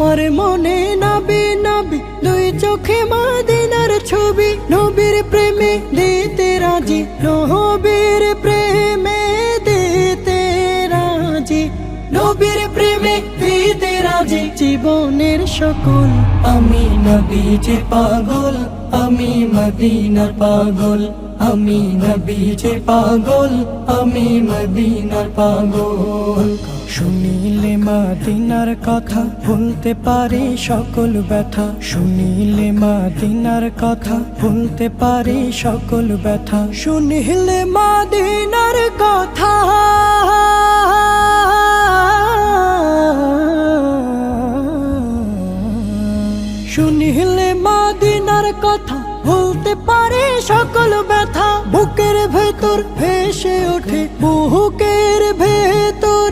আমার মনে নবী নবী দুই চোখে মদিনার ছবি, নবীর প্রেমে দিতে রাজি, নবীর প্রেমে দিতে রাজি, নবীর প্রেমে দিতে রাজি। জীবনের সকল আমি নবীজির পাগল, আমি মদিনার পাগল, আমি নবীজির পাগল, আমি মদিনার পাগল। শুনিলে মদিনার কথা ভুলতে পারি সকল ব্যথা, শুনিলে মদিনার কথা ভুলতে পারি সকল ব্যথা, শুনিলে মদিনার কথা শুনিলে মদিনার কথা ভুলতে পারি সকল ব্যথা। বুকের ভেতর ভেসে ওঠে, বুকের ভেতর